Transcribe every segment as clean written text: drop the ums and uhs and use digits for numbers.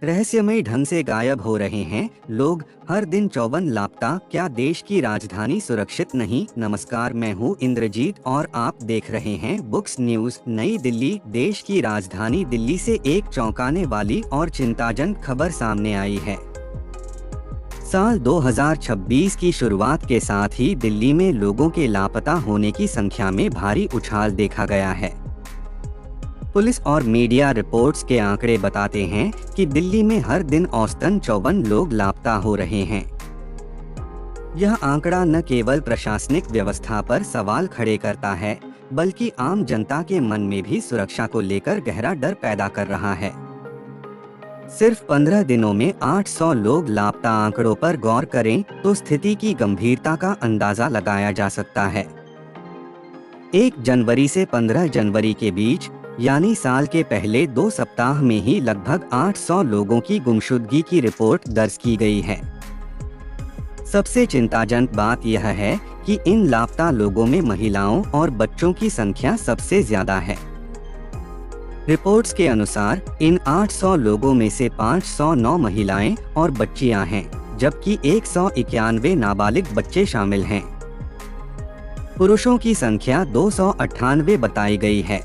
रहस्यमय ढंग से गायब हो रहे हैं लोग, हर दिन 54 लापता, क्या देश की राजधानी सुरक्षित नहीं? नमस्कार, मैं हूँ इंद्रजीत और आप देख रहे हैं बुक्स न्यूज। नई दिल्ली। देश की राजधानी दिल्ली से एक चौंकाने वाली और चिंताजनक खबर सामने आई है। साल 2026 की शुरुआत के साथ ही दिल्ली में लोगों के लापता होने की संख्या में भारी उछाल देखा गया है। पुलिस और मीडिया रिपोर्ट्स के आंकड़े बताते हैं कि दिल्ली में हर दिन औसतन 54 लोग लापता हो रहे हैं। यह आंकड़ा न केवल प्रशासनिक व्यवस्था पर सवाल खड़े करता है, बल्कि आम जनता के मन में भी सुरक्षा को लेकर गहरा डर पैदा कर रहा है। सिर्फ 15 दिनों में 800 लोग लापता आंकड़ों पर गौर करें तो स्थिति की गंभीरता का अंदाजा लगाया जा सकता है। 1 जनवरी से 15 जनवरी के बीच, यानी साल के पहले 2 सप्ताह में ही लगभग 800 लोगों की गुमशुदगी की रिपोर्ट दर्ज की गई है। सबसे चिंताजनक बात यह है कि इन लापता लोगों में महिलाओं और बच्चों की संख्या सबसे ज्यादा है। रिपोर्ट्स के अनुसार इन 800 लोगों में से 509 महिलाएं और बच्चियां हैं, जबकि 191 नाबालिग बच्चे शामिल हैं। पुरुषों की संख्या 298 बताई गई है।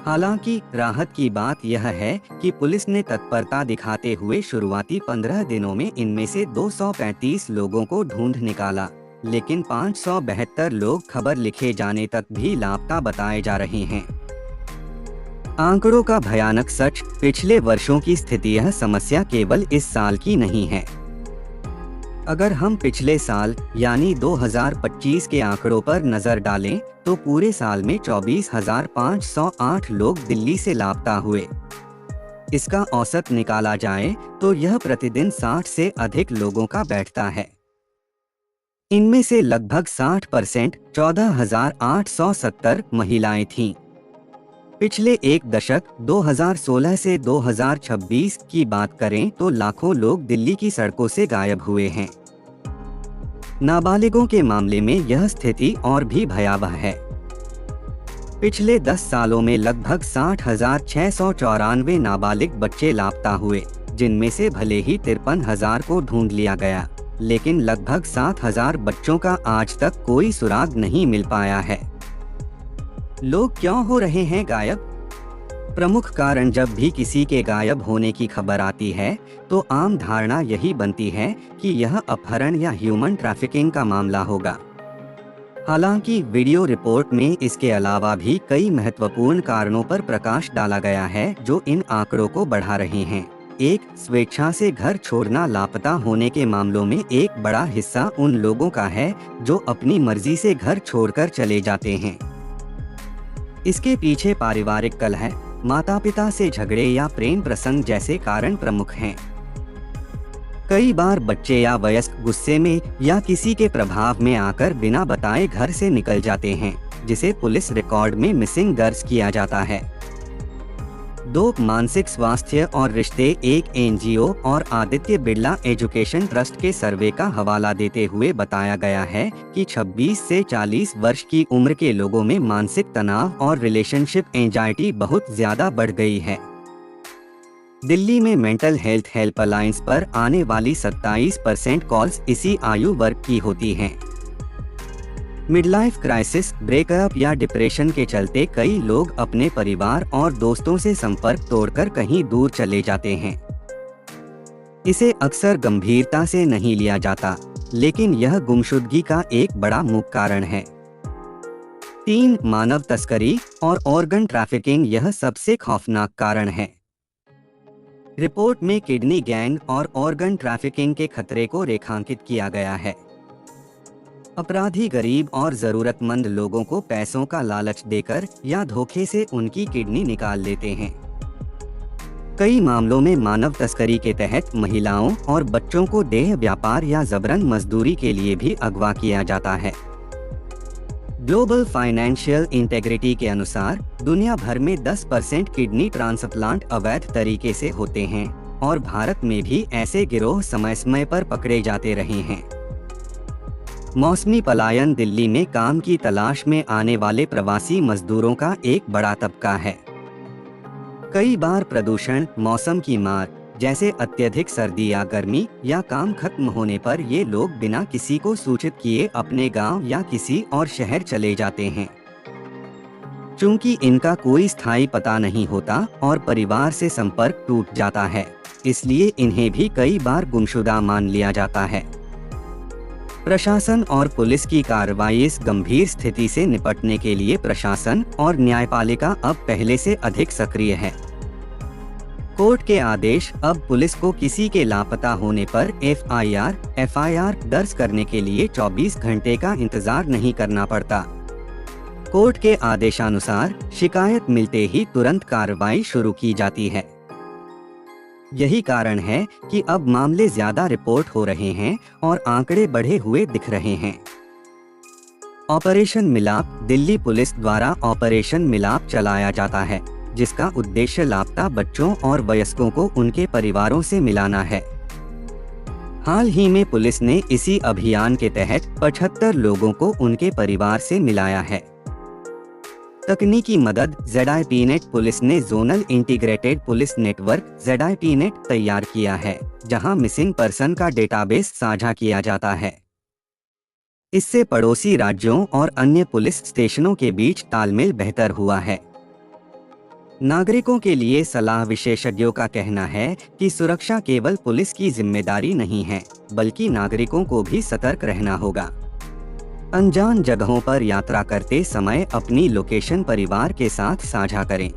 हालांकि राहत की बात यह है कि पुलिस ने तत्परता दिखाते हुए शुरुआती 15 दिनों में इनमें से 235 लोगों को ढूंढ निकाला, लेकिन 572 लोग खबर लिखे जाने तक भी लापता बताए जा रहे हैं। आंकड़ों का भयानक सच, पिछले वर्षों की स्थिति, यह समस्या केवल इस साल की नहीं है। अगर हम पिछले साल यानी 2025 के आंकड़ों पर नजर डालें तो पूरे साल में 24,508 लोग दिल्ली से लापता हुए। इसका औसत निकाला जाए तो यह प्रतिदिन 60 से अधिक लोगों का बैठता है। इनमें से लगभग 60% 14,870 महिलाएं थीं। पिछले एक दशक 2016 से 2026 की बात करें तो लाखों लोग दिल्ली की सड़कों से गायब हुए हैं। नाबालिगों के मामले में यह स्थिति और भी भयावह है। पिछले 10 सालों में लगभग 60,694 नाबालिग बच्चे लापता हुए, जिनमें से भले ही 53,000 को ढूंढ लिया गया, लेकिन लगभग 7,000 बच्चों का आज तक कोई सुराग नहीं मिल पाया है। लोग क्यों हो रहे हैं गायब? प्रमुख कारण, जब भी किसी के गायब होने की खबर आती है तो आम धारणा यही बनती है कि यह अपहरण या ह्यूमन ट्रैफिकिंग का मामला होगा। हालांकि वीडियो रिपोर्ट में इसके अलावा भी कई महत्वपूर्ण कारणों पर प्रकाश डाला गया है जो इन आंकड़ों को बढ़ा रहे हैं। एक, स्वेच्छा से घर छोड़ना। लापता होने के मामलों में एक बड़ा हिस्सा उन लोगों का है जो अपनी मर्जी से घर छोड़कर चले जाते हैं। इसके पीछे पारिवारिक कलह, माता पिता से झगड़े या प्रेम प्रसंग जैसे कारण प्रमुख हैं। कई बार बच्चे या वयस्क गुस्से में या किसी के प्रभाव में आकर बिना बताए घर से निकल जाते हैं, जिसे पुलिस रिकॉर्ड में मिसिंग दर्ज किया जाता है। 2, मानसिक स्वास्थ्य और रिश्ते। एक एनजीओ और आदित्य बिरला एजुकेशन ट्रस्ट के सर्वे का हवाला देते हुए बताया गया है कि 26 से 40 वर्ष की उम्र के लोगों में मानसिक तनाव और रिलेशनशिप एंजाइटी बहुत ज्यादा बढ़ गई है। दिल्ली में मेंटल हेल्थ हेल्पलाइंस पर आने वाली 27% कॉल्स इसी आयु वर्ग की होती हैं। मिडलाइफ क्राइसिस, ब्रेकअप या डिप्रेशन के चलते कई लोग अपने परिवार और दोस्तों से संपर्क तोड़कर कहीं दूर चले जाते हैं। इसे अक्सर गंभीरता से नहीं लिया जाता, लेकिन यह गुमशुदगी का एक बड़ा मुख्य कारण है। 3, मानव तस्करी और ऑर्गन ट्रैफिकिंग। यह सबसे खौफनाक कारण है। रिपोर्ट में किडनी गैंग और ऑर्गन ट्रैफिकिंग के खतरे को रेखांकित किया गया है। अपराधी गरीब और जरूरतमंद लोगों को पैसों का लालच देकर या धोखे से उनकी किडनी निकाल लेते हैं। कई मामलों में मानव तस्करी के तहत महिलाओं और बच्चों को देह व्यापार या जबरन मजदूरी के लिए भी अगवा किया जाता है। ग्लोबल फाइनेंशियल इंटेग्रिटी के अनुसार दुनिया भर में 10% किडनी ट्रांसप्लांट अवैध तरीके से होते हैं और भारत में भी ऐसे गिरोह समय समय पर पकड़े जाते रहे हैं। मौसमी पलायन। दिल्ली में काम की तलाश में आने वाले प्रवासी मजदूरों का एक बड़ा तबका है। कई बार प्रदूषण, मौसम की मार जैसे अत्यधिक सर्दी या गर्मी या काम खत्म होने पर ये लोग बिना किसी को सूचित किए अपने गांव या किसी और शहर चले जाते हैं। चूंकि इनका कोई स्थायी पता नहीं होता और परिवार से संपर्क टूट जाता है, इसलिए इन्हें भी कई बार गुमशुदा मान लिया जाता है। प्रशासन और पुलिस की कार्रवाई। इस गंभीर स्थिति से निपटने के लिए प्रशासन और न्यायपालिका अब पहले से अधिक सक्रिय है। कोर्ट के आदेश। अब पुलिस को किसी के लापता होने पर एफआईआर दर्ज करने के लिए 24 घंटे का इंतजार नहीं करना पड़ता। कोर्ट के आदेशानुसार शिकायत मिलते ही तुरंत कार्रवाई शुरू की जाती है। यही कारण है कि अब मामले ज्यादा रिपोर्ट हो रहे हैं और आंकड़े बढ़े हुए दिख रहे हैं। ऑपरेशन मिलाप। दिल्ली पुलिस द्वारा ऑपरेशन मिलाप चलाया जाता है, जिसका उद्देश्य लापता बच्चों और वयस्कों को उनके परिवारों से मिलाना है। हाल ही में पुलिस ने इसी अभियान के तहत 75 लोगों को उनके परिवार से मिलाया है। तकनीकी मदद। ZIPNet। पुलिस ने zonal integrated police network ZIPNet तैयार किया है, जहां मिसिंग पर्सन का डेटाबेस साझा किया जाता है। इससे पड़ोसी राज्यों और अन्य पुलिस स्टेशनों के बीच तालमेल बेहतर हुआ है। नागरिकों के लिए सलाह। विशेषज्ञों का कहना है कि सुरक्षा केवल पुलिस की जिम्मेदारी नहीं है, बल्कि नागरिकों को भी सतर्क रहना होगा। अनजान जगहों पर यात्रा करते समय अपनी लोकेशन परिवार के साथ साझा करें।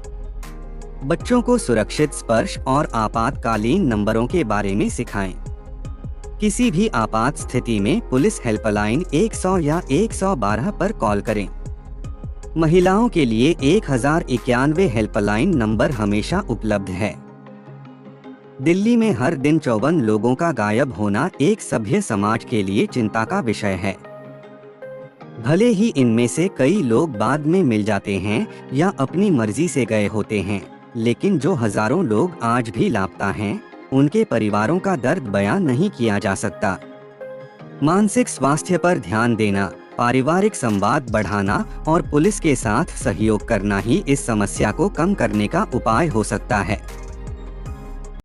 बच्चों को सुरक्षित स्पर्श और आपातकालीन नंबरों के बारे में सिखाएं। किसी भी आपात स्थिति में पुलिस हेल्पलाइन 100 या 112 पर कॉल करें। महिलाओं के लिए 1091 हेल्पलाइन नंबर हमेशा उपलब्ध है। दिल्ली में हर दिन 54 लोगों का गायब होना एक सभ्य समाज के लिए चिंता का विषय है। भले ही इनमें से कई लोग बाद में मिल जाते हैं या अपनी मर्जी से गए होते हैं, लेकिन जो हजारों लोग आज भी लापता हैं, उनके परिवारों का दर्द बयान नहीं किया जा सकता। मानसिक स्वास्थ्य पर ध्यान देना, पारिवारिक संवाद बढ़ाना और पुलिस के साथ सहयोग करना ही इस समस्या को कम करने का उपाय हो सकता है।